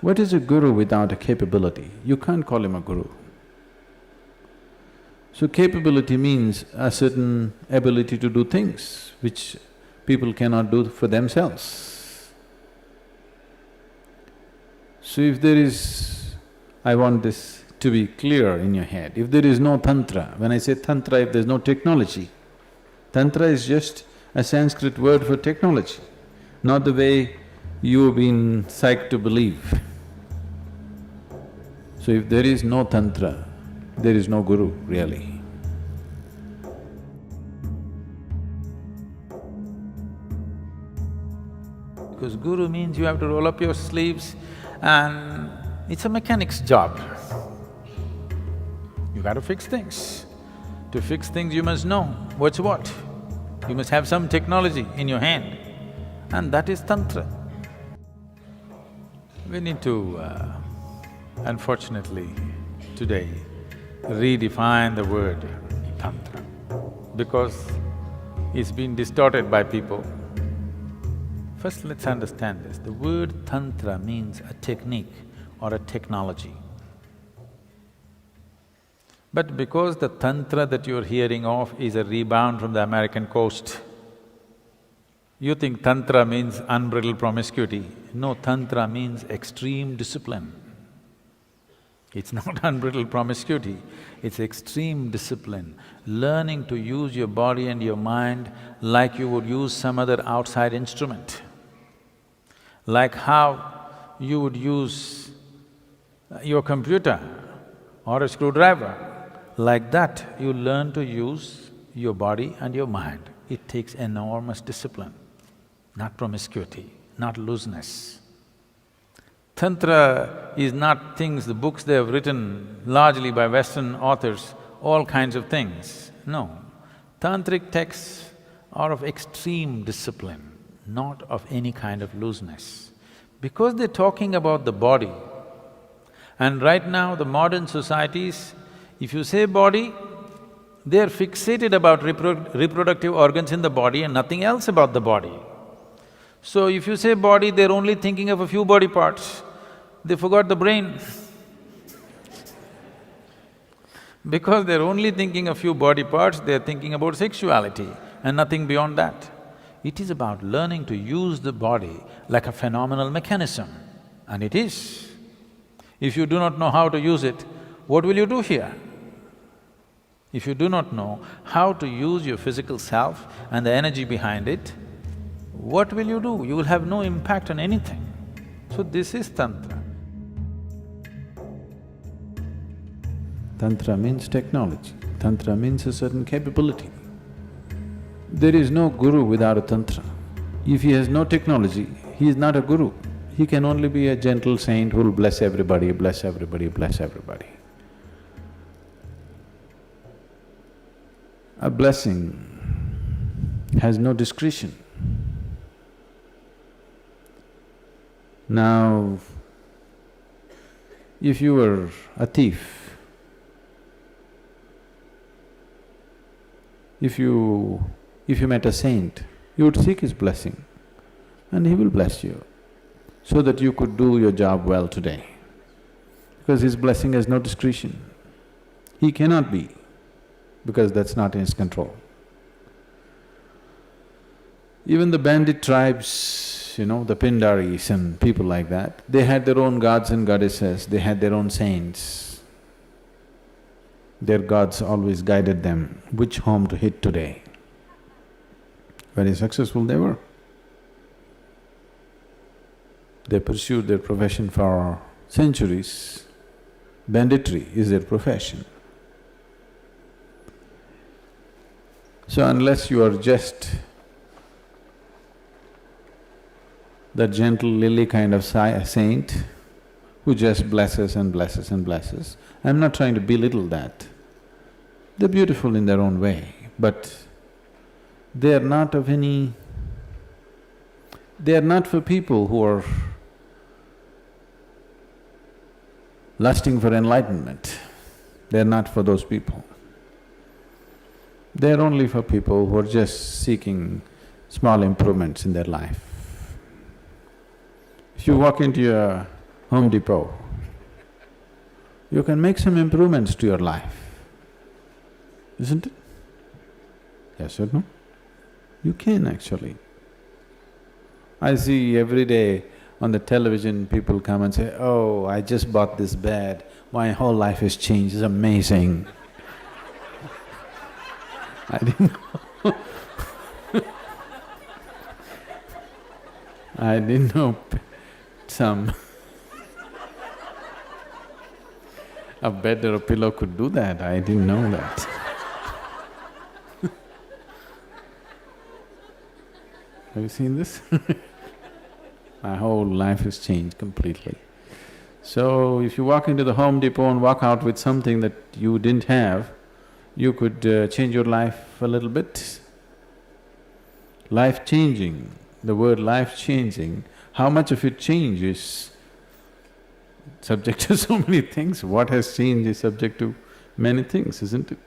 What is a guru without a capability? You can't call him a guru. So capability means a certain ability to do things which people cannot do for themselves. So if there is… I want this to be clear in your head, if there is no Tantra, when I say Tantra, if there's no technology, Tantra is just a Sanskrit word for technology, not the way you've been psyched to believe. So if there is no Tantra, there is no guru, really. Because guru means you have to roll up your sleeves and it's a mechanic's job. You gotta fix things. To fix things you must know what's what. You must have some technology in your hand, and that is Tantra. We need to, unfortunately, today, redefine the word Tantra because it's been distorted by people. First, let's understand this. The word Tantra means a technique or a technology. But because the Tantra that you're hearing of is a rebound from the American coast, you think Tantra means unbridled promiscuity. No, Tantra means extreme discipline. It's not unbridled promiscuity, it's extreme discipline. Learning to use your body and your mind like you would use some other outside instrument. Like how you would use your computer or a screwdriver. Like that, you learn to use your body and your mind. It takes enormous discipline, not promiscuity, not looseness. Tantra is not things, the books they have written largely by Western authors, all kinds of things. No, tantric texts are of extreme discipline, not of any kind of looseness. Because they're talking about the body, and right now the modern societies, if you say body, they're fixated about reproductive organs in the body and nothing else about the body. So if you say body, they're only thinking of a few body parts, they forgot the brain. Because they're only thinking a few body parts, they're thinking about sexuality and nothing beyond that. It is about learning to use the body like a phenomenal mechanism, and it is. If you do not know how to use it, what will you do here? If you do not know how to use your physical self and the energy behind it, what will you do? You will have no impact on anything. So this is Tantra. Tantra means technology, Tantra means a certain capability. There is no guru without a Tantra. If he has no technology, he is not a guru. He can only be a gentle saint who will bless everybody, bless everybody, bless everybody. A blessing has no discretion. Now, if you were a thief, if you met a saint, you would seek his blessing and he will bless you so that you could do your job well today. Because his blessing has no discretion. He cannot be, because that's not in his control. Even the bandit tribes, the Pindaris and people like that, they had their own gods and goddesses, they had their own saints. Their gods always guided them which home to hit today. Very successful they were. They pursued their profession for centuries. Banditry is their profession. So unless you are just that gentle lily kind of saint who just blesses and blesses and blesses, I'm not trying to belittle that. They're beautiful in their own way, but they're not of any… they're not for people who are lusting for enlightenment. They're not for those people. They're only for people who are just seeking small improvements in their life. If you walk into a Home Depot. You can make some improvements to your life, isn't it? Yes or no? You can actually. I see every day on the television, people come and say, "Oh, I just bought this bed, my whole life has changed, it's amazing." I didn't know I didn't know some a bed or a pillow could do that, I didn't know that. Have you seen this? My whole life has changed completely. So, if you walk into the Home Depot and walk out with something that you didn't have, you could change your life a little bit. Life-changing, the word life-changing, how much of it changes subject to so many things. What has changed is subject to many things, isn't it?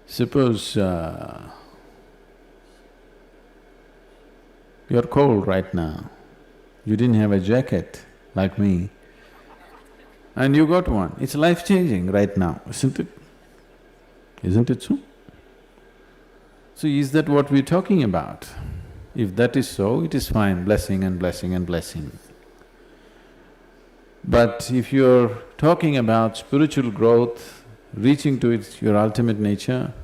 Suppose you're cold right now, you didn't have a jacket like me, and you got one. It's life-changing right now, isn't it? Isn't it so? So is that what we're talking about? If that is so, it is fine, blessing and blessing and blessing. But if you're talking about spiritual growth, reaching to your ultimate nature,